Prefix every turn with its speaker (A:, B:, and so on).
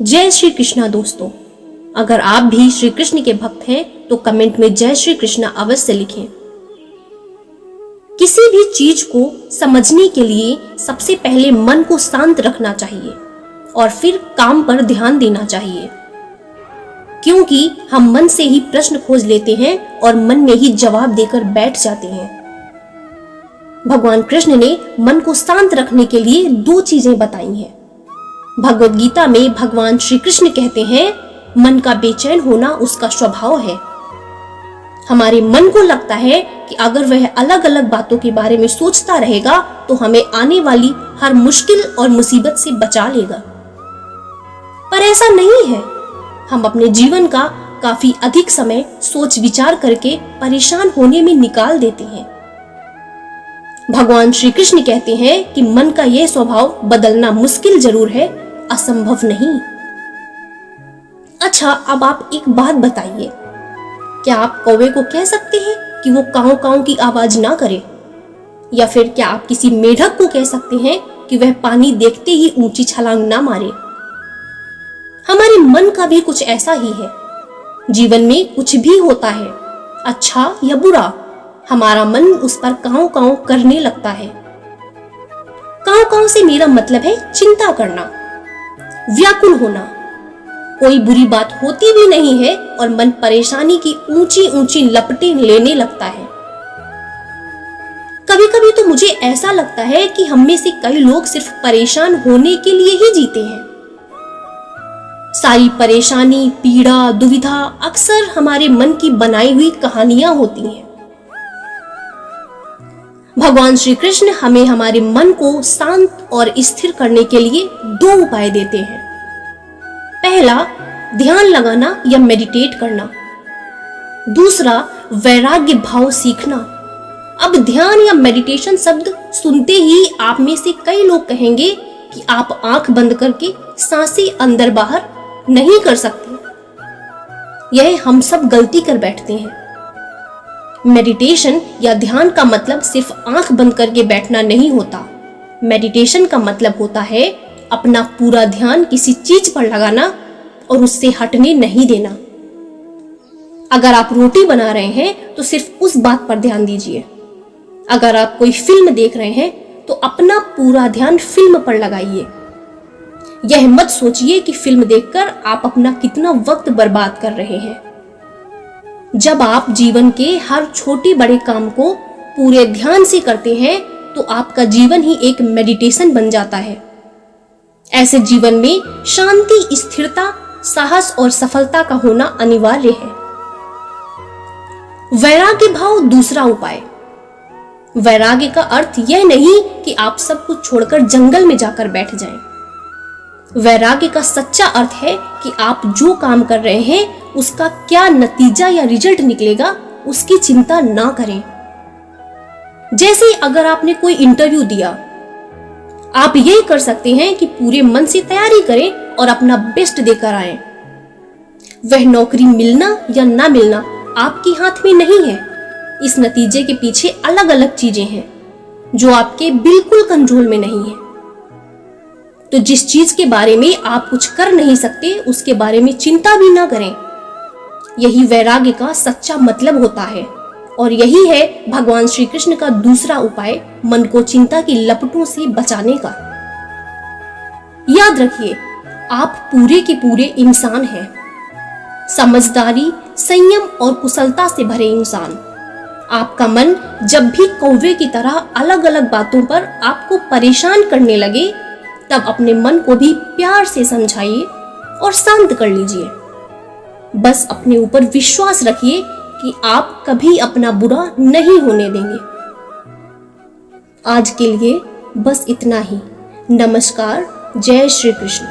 A: जय श्री कृष्णा दोस्तों। अगर आप भी श्री कृष्ण के भक्त हैं तो कमेंट में जय श्री कृष्णा अवश्य लिखें। किसी भी चीज को समझने के लिए सबसे पहले मन को शांत रखना चाहिए और फिर काम पर ध्यान देना चाहिए, क्योंकि हम मन से ही प्रश्न खोज लेते हैं और मन में ही जवाब देकर बैठ जाते हैं। भगवान कृष्ण ने मन को शांत रखने के लिए 2 चीजें बताई हैं। भगवद गीता में भगवान श्री कृष्ण कहते हैं, मन का बेचैन होना उसका स्वभाव है। हमारे मन को लगता है कि अगर वह अलग अलग बातों के बारे में सोचता रहेगा तो हमें आने वाली हर मुश्किल और मुसीबत से बचा लेगा, पर ऐसा नहीं है। हम अपने जीवन का काफी अधिक समय सोच विचार करके परेशान होने में निकाल देते हैं। भगवान श्री कृष्ण कहते हैं कि मन का यह स्वभाव बदलना मुश्किल जरूर है, असंभव नहीं। अच्छा, अब आप एक बात बताइए, क्या आप कौवे को कह सकते हैं कि वो काऊ काऊ की आवाज ना करे? या फिर क्या आप किसी मेढक को कह सकते हैं कि वह पानी देखते ही ऊंची छलांग ना मारे? हमारे मन का भी कुछ ऐसा ही है। जीवन में कुछ भी होता है, अच्छा या बुरा, हमारा मन उस पर काऊ काऊ करने लगता है। काऊ काऊ से मेरा मतलब है चिंता करना, व्याकुल होना। कोई बुरी बात होती भी नहीं है और मन परेशानी की ऊंची ऊंची लपटें लेने लगता है। कभी कभी तो मुझे ऐसा लगता है कि हम में से कई लोग सिर्फ परेशान होने के लिए ही जीते हैं। सारी परेशानी, पीड़ा, दुविधा अक्सर हमारे मन की बनाई हुई कहानियां होती हैं। भगवान श्री कृष्ण हमें हमारे मन को शांत और स्थिर करने के लिए 2 उपाय देते हैं। पहला, ध्यान लगाना या मेडिटेट करना। दूसरा, वैराग्य भाव सीखना। अब ध्यान या मेडिटेशन शब्द सुनते ही आप में से कई लोग कहेंगे कि आप आंख बंद करके सांसें अंदर बाहर नहीं कर सकते। यह हम सब गलती कर बैठते हैं। मेडिटेशन या ध्यान का मतलब सिर्फ आंख बंद करके बैठना नहीं होता। मेडिटेशन का मतलब होता है अपना पूरा ध्यान किसी चीज पर लगाना और उससे हटने नहीं देना। अगर आप रोटी बना रहे हैं तो सिर्फ उस बात पर ध्यान दीजिए। अगर आप कोई फिल्म देख रहे हैं तो अपना पूरा ध्यान फिल्म पर लगाइए। यह मत सोचिए कि फिल्म देखकर आप अपना कितना वक्त बर्बाद कर रहे हैं। जब आप जीवन के हर छोटे बड़े काम को पूरे ध्यान से करते हैं तो आपका जीवन ही एक मेडिटेशन बन जाता है। ऐसे जीवन में शांति, स्थिरता, साहस और सफलता का होना अनिवार्य है। वैराग्य भाव दूसरा उपाय। वैराग्य का अर्थ यह नहीं कि आप सब कुछ छोड़कर जंगल में जाकर बैठ जाएं। वैराग्य का सच्चा अर्थ है कि आप जो काम कर रहे हैं उसका क्या नतीजा या रिजल्ट निकलेगा उसकी चिंता ना करें। जैसे अगर आपने कोई इंटरव्यू दिया, आप यही कर सकते हैं कि पूरे मन से तैयारी करें और अपना बेस्ट देकर आएं। वह नौकरी मिलना या ना मिलना आपके हाथ में नहीं है। इस नतीजे के पीछे अलग अलग चीजें हैं जो आपके बिल्कुल कंट्रोल में नहीं है। तो जिस चीज के बारे में आप कुछ कर नहीं सकते उसके बारे में चिंता भी ना करें। यही वैराग्य का सच्चा मतलब होता है और यही है भगवान श्री कृष्ण का दूसरा उपाय, मन को चिंता की लपटों से बचाने का। याद रखिए, आप पूरे के पूरे इंसान हैं, समझदारी, संयम और कुशलता से भरे इंसान। आपका मन जब भी कौवे की तरह अलग अलग बातों पर आपको परेशान करने लगे तब अपने मन को भी प्यार से समझाइए और शांत कर लीजिए। बस अपने ऊपर विश्वास रखिए कि आप कभी अपना बुरा नहीं होने देंगे। आज के लिए बस इतना ही। नमस्कार, जय श्री कृष्ण।